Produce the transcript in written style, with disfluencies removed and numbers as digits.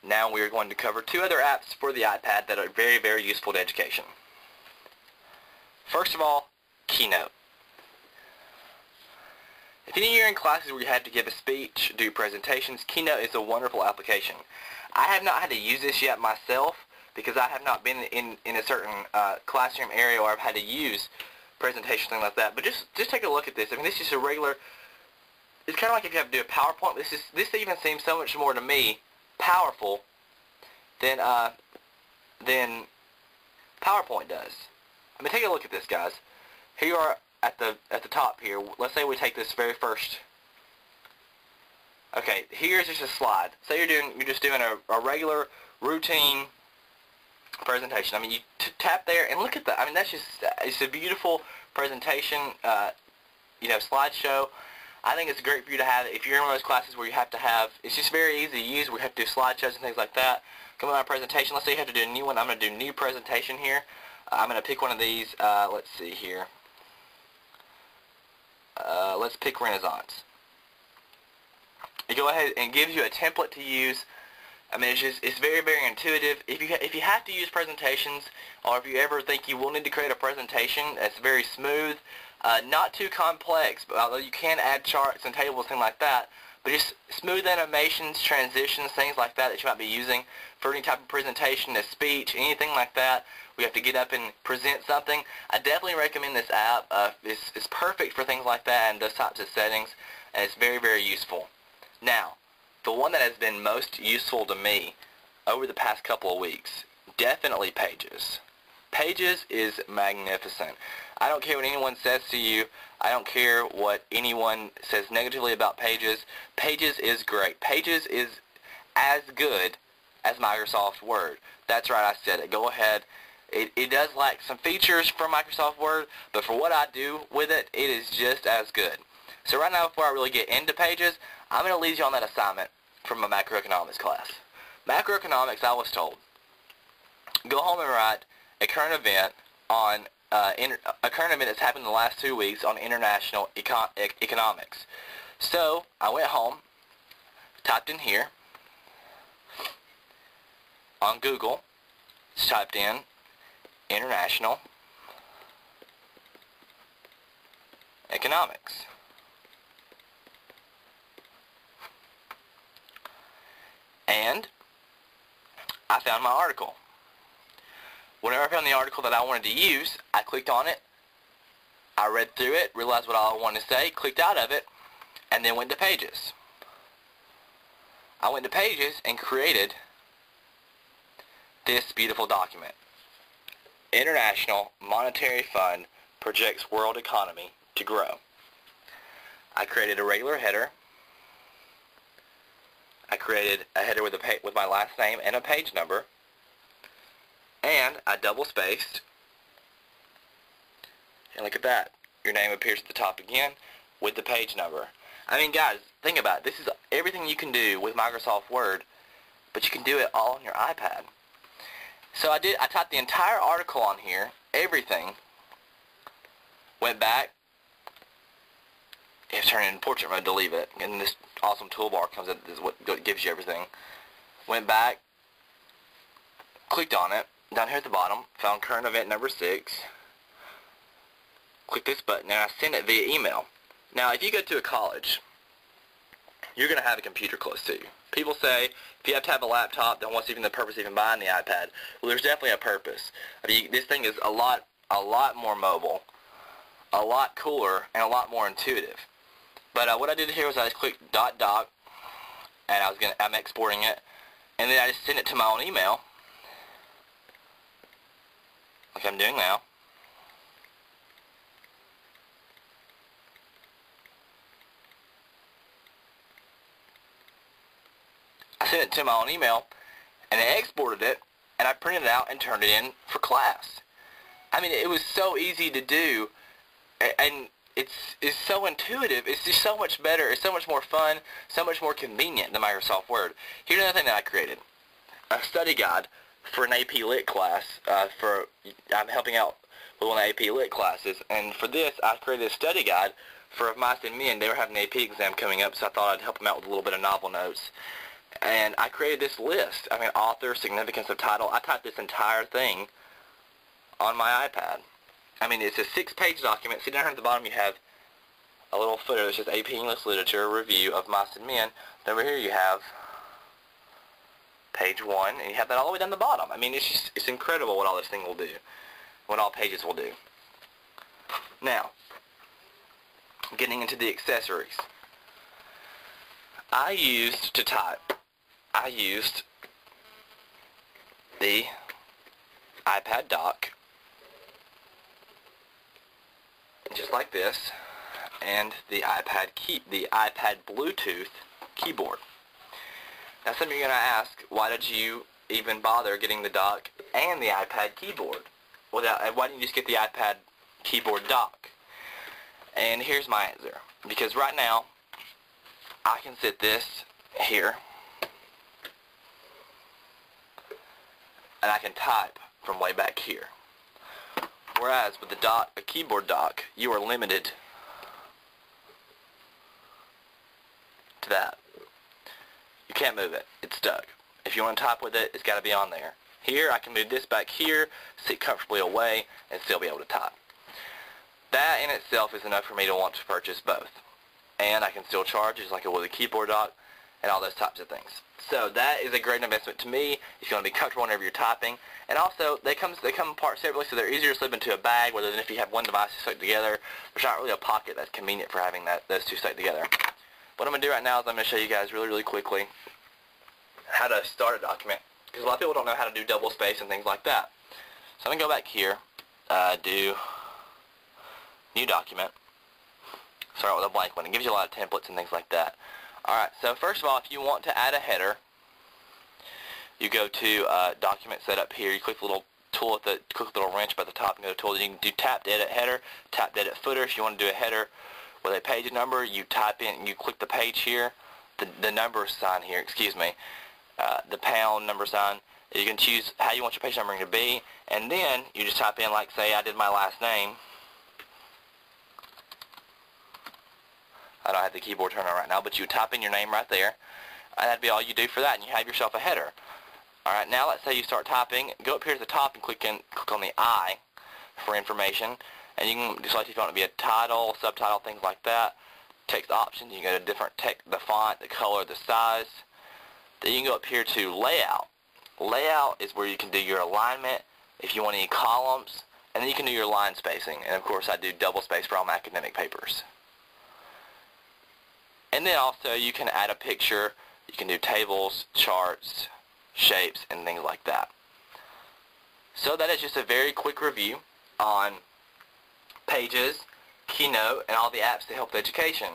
Now we are going to cover two other apps for the iPad that are very, very useful to education. First of all, Keynote. If any of you are in classes where you have to give a speech, do presentations, Keynote is a wonderful application. I have not had to use this yet myself because I have not been in a certain classroom area where I've had to use presentation, things like that. But just take a look at this. I mean, this is just a regular. It's kind of like if you have to do a PowerPoint. This even seems so much more to me powerful than PowerPoint does. I mean, take a look at this, guys. Here you are at the top here. Let's say we take this very first. Okay, here's just a slide. Say you're just doing a regular routine presentation. I mean, you tap there and look at that. I mean, it's a beautiful presentation, slideshow. I think it's great for you to have it if you're in one of those classes where you have to have, it's just very easy to use, we have to do slideshows and things like that. Come with my presentation. Let's say you have to do a new one. I'm going to do new presentation here. I'm going to pick one of these. Let's see here. Let's pick Renaissance. You go ahead and it gives you a template to use. I mean, it's very, very intuitive. If you have to use presentations, or if you ever think you will need to create a presentation that's very smooth, not too complex, but although you can add charts and tables, things like that, but just smooth animations, transitions, things like that you might be using for any type of presentation, a speech, anything like that. We have to get up and present something. I definitely recommend this app. It's perfect for things like that and those types of settings, and it's very, very useful. Now, the one that has been most useful to me over the past couple of weeks, definitely Pages. Pages is magnificent. I don't care what anyone says to you. I don't care what anyone says negatively about Pages. Pages is great. Pages is as good as Microsoft Word. That's right, I said it. Go ahead. It does lack some features from Microsoft Word, but for what I do with it, it is just as good. So right now, before I really get into Pages, I'm going to lead you on that assignment from a macroeconomics class. Macroeconomics, I was told, go home and write a current event on a current event that's happened in the last 2 weeks on international economics. So I went home, typed in here on Google, typed in international economics. And I found my article. Whenever I found the article that I wanted to use, I clicked on it, I read through it, realized what I wanted to say, clicked out of it, and then went to Pages. I went to Pages and created this beautiful document. International Monetary Fund projects world economy to grow. I created a regular header. I created a header with my last name and a page number, and I double-spaced, and look at that. Your name appears at the top again with the page number. I mean, guys, think about it. This is everything you can do with Microsoft Word, but you can do it all on your iPad. So I typed the entire article on here, everything, went back, it's turned in portrait mode to leave it, and this awesome toolbar comes up, this is what gives you everything. Went back, clicked on it, down here at the bottom, found current event number 6, click this button, and I send it via email. Now, if you go to a college, you're going to have a computer close to you. People say, if you have to have a laptop, then what's even the purpose of even buying the iPad? Well, there's definitely a purpose. I mean, this thing is a lot more mobile, a lot cooler, and a lot more intuitive. But what I did here was I just clicked .doc, and I'm exporting it, and then I just send it to my own email, like I'm doing now. I sent it to my own email, and I exported it, and I printed it out and turned it in for class. I mean, it was so easy to do, and it's so intuitive. It's just so much better. It's so much more fun, so much more convenient than Microsoft Word. Here's another thing that I created. A study guide for an AP Lit class. I'm helping out with one of the AP Lit classes, and for this, I created a study guide for Mice and Men. They were having an AP exam coming up, so I thought I'd help them out with a little bit of novel notes. And I created this list. I mean, author, significance of title. I typed this entire thing on my iPad. I mean, it's a 6-page document. See down here at the bottom you have a little footer that says AP English Literature Review of Mice and Men. And over here you have page 1, and you have that all the way down the bottom. I mean, it's incredible what all this thing will do, what all pages will do. Now, getting into the accessories. I used the iPad dock, just like this, and the iPad Bluetooth keyboard. Now some of you are going to ask, why did you even bother getting the dock and the iPad keyboard? Why didn't you just get the iPad keyboard dock? And here's my answer. Because right now, I can sit this here, and I can type from way back here. Whereas with a keyboard dock, you are limited to that. You can't move it. It's stuck. If you want to type with it, it's got to be on there. Here, I can move this back here, sit comfortably away, and still be able to type. That in itself is enough for me to want to purchase both. And I can still charge just like with a keyboard dock and all those types of things. So that is a great investment to me. It's going to be comfortable whenever you're typing. And also, they come apart separately, so they're easier to slip into a bag rather than if you have one device stuck together. There's not really a pocket that's convenient for having those two stuck together. What I'm going to do right now is I'm going to show you guys really quickly how to start a document, because a lot of people don't know how to do double space and things like that. So I'm going to go back here, do new document, start with a blank one. It gives you a lot of templates and things like that. Alright, so first of all, if you want to add a header, you go to document setup here, you click the little tool click the little wrench by the top and go to tools. You can do tap to edit header, tap to edit footer. If you want to do a header with a page number, you type in, you click the page here, the number sign here, excuse me, the pound number sign. You can choose how you want your page numbering to be, and then you just type in, like say I did my last name. I don't have the keyboard turned on right now, but you type in your name right there, and that'd be all you do for that, and you have yourself a header. Alright, now let's say you start typing, go up here to the top and click on the I for information, and you can select if you want it to be a title, subtitle, things like that. Text options, you can go to different text, the font, the color, the size. Then you can go up here to layout. Layout is where you can do your alignment, if you want any columns, and then you can do your line spacing. And of course I do double space for all my academic papers. And then also you can add a picture, you can do tables, charts, shapes, and things like that. So that is just a very quick review on Pages, Keynote, and all the apps to help with education.